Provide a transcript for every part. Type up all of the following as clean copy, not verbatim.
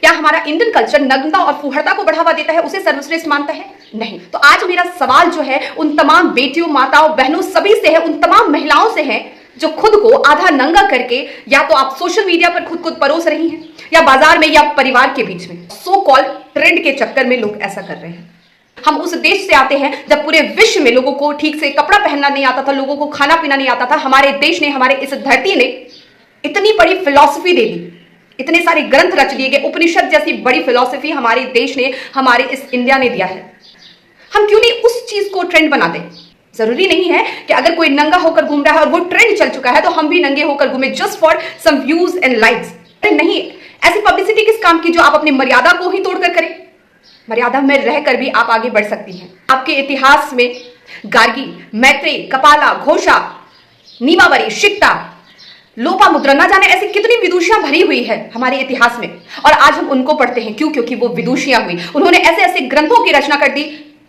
क्या हमारा Indian culture नग्नता और फूहड़ता को बढ़ावा देता है, उसे सर्वश्रेष्ठ मानता है? नहीं। तो आज मेरा सवाल जो है उन तमाम बेटियों, माताओं, बहनों सभी से है, उन तमाम महिलाओं से है जो खुद को आधा नंगा करके या तो आप सोशल मीडिया पर खुद को परोस रही हैं या बाजार में या परिवार के बीच में सो कॉल्ड ट्रेंड के चक्कर में लोग ऐसा कर रहे हैं। हम उस देश से आते हैं जब पूरे विश्व में लोगों को ठीक से कपड़ा पहनना नहीं आता था, लोगों को खाना पीना नहीं आता था। हमारे देश ने, हमारे इस धरती ने इतनी बड़ी फिलॉसफी दे दी, इतने सारे ग्रंथ रच लिए गए, उपनिषद जैसी बड़ी फिलॉसफी हमारे देश ने, हमारे इस इंडिया ने दिया है। हम क्यों नहीं उस चीज को ट्रेंड बना दें? जरूरी नहीं है कि अगर कोई नंगा होकर घूम रहा है और वो ट्रेंड चल चुका है तो हम भी नंगे होकर घूमे just for some views and likes. नहीं, ऐसी पब्लिसिटी किस काम की जो आप अपनी मर्यादा को ही तोड़कर करें। मर्यादा में रहकर भी आप आगे बढ़ सकती हैं। आपके इतिहास में गार्गी, मैत्रेय, कपाला, घोषा, नीमावरी, शिक्ता, लोपामुद्रा, ना जाने ऐसी कितनी विदुषियां भरी हुई है हमारे इतिहास में, और आज हम उनको पढ़ते हैं। क्यों? क्योंकि वो विदुषियां हुई। उन्होंने ऐसे ऐसे ग्रंथों की रचना कर दी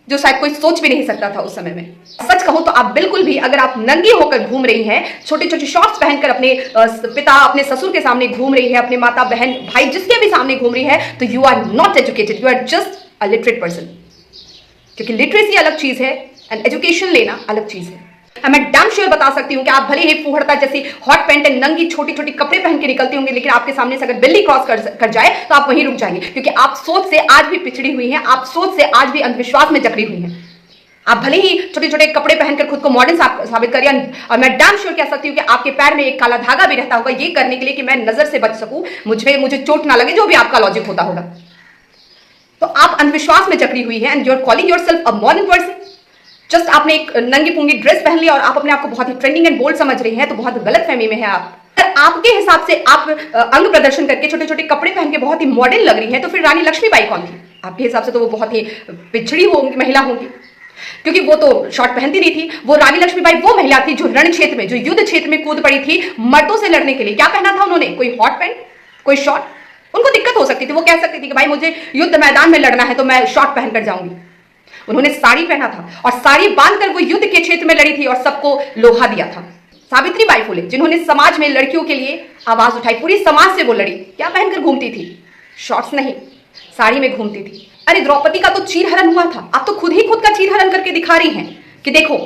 जो शायद कोई सोच भी नहीं सकता था उस समय में। सच कहूं तो आप बिल्कुल भी, अगर आप नंगी होकर घूम रही हैं, छोटे छोटे शॉर्ट्स पहनकर अपने पिता, अपने ससुर के सामने घूम रही है, अपने माता, बहन, भाई, जिसके भी सामने घूम रही है, तो you are not educated, you are just a literate person. क्योंकि लिटरेसी अलग चीज है एंड एजुकेशन लेना अलग चीज है। मैं डैम श्योर बता सकती हूँ कि आप भले ही फूहड़ता जैसी हॉट पैंट एंड नंगी छोटी छोटी कपड़े पहन के निकलती होंगे, लेकिन आपके सामने से अगर बिल्ली क्रॉस कर जाए तो आप वहीं रुक जाएंगे। क्योंकि आप सोच से आज भी पिछड़ी हुई हैं, आप सोच से आज भी अंधविश्वास में जकड़ी हुई हैं। आप भले ही छोटे छोटे कपड़े पहनकर खुद को मॉडर्न साबित करिए, और मैं डैम श्योर कह सकती हूँ कि आपके पैर में एक काला धागा भी रहता होगा, ये करने के लिए कि मैं नजर से बच सकूं, मुझे चोट ना लगे, जो भी आपका लॉजिक होता होगा। तो आप अंधविश्वास में जकड़ी हुई है and you are calling yourself a modern person. Just आपने एक नंगी पुंगी ड्रेस पहन ली और आप अपने आप को बहुत ही ट्रेंडिंग एंड बोल्ड समझ रही हैं, तो बहुत गलत फहमी में है आप। अगर आपके हिसाब से आप अंग प्रदर्शन करके छोटे छोटे कपड़े पहन के बहुत ही मॉडर्न लग रही हैं, तो फिर रानी लक्ष्मीबाई कौन थी? आपके हिसाब से तो वो बहुत ही पिछड़ी होंगी, महिला होंगी, क्योंकि वो तो शॉर्ट पहनती नहीं थी। वो रानी लक्ष्मीबाई वो महिला थी जो रण क्षेत्र में, जो युद्ध क्षेत्र में कूद पड़ी थी मर्दों से लड़ने के लिए। क्या पहना था उन्होंने? कोई हॉट पैंट, कोई शॉर्ट? उनको दिक्कत हो सकती थी, वो कह सकती थी कि भाई मुझे युद्ध मैदान में लड़ना है तो मैं शॉर्ट पहनकर जाऊंगी। उन्होंने साड़ी पहना था और साड़ी बांधकर वो युद्ध के क्षेत्र में लड़ी थी और सबको लोहा दिया था। सावित्री बाई फुले, जिन्होंने समाज में लड़कियों के लिए आवाज उठाई, पूरी समाज से वो लड़ी, क्या पहनकर घूमती थी? शॉर्ट्स नहीं, साड़ी में घूमती थी। अरे द्रौपदी का तो चीरहरण हुआ था, आप तो खुद ही खुद का चीरहरण करके दिखा रही हैं कि देखो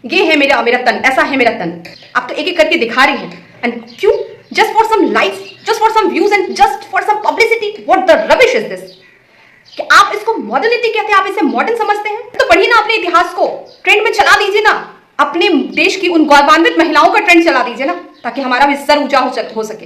ये है मेरा तन, ऐसा है मेरा तन। आप तो एक एक करके दिखा रही हैं। एंड क्यों? Just for some likes, just for some views and just for some publicity. What the rubbish is this? कि आप इसको मॉडर्निटी कहते हैं, आप इसे मॉडर्न समझते हैं? तो पढ़िए ना अपने इतिहास को, ट्रेंड में चला दीजिए ना, अपने देश की उन गौरवान्वित महिलाओं का ट्रेंड चला दीजिए ना, ताकि हमारा भी सर ऊंचा हो सके।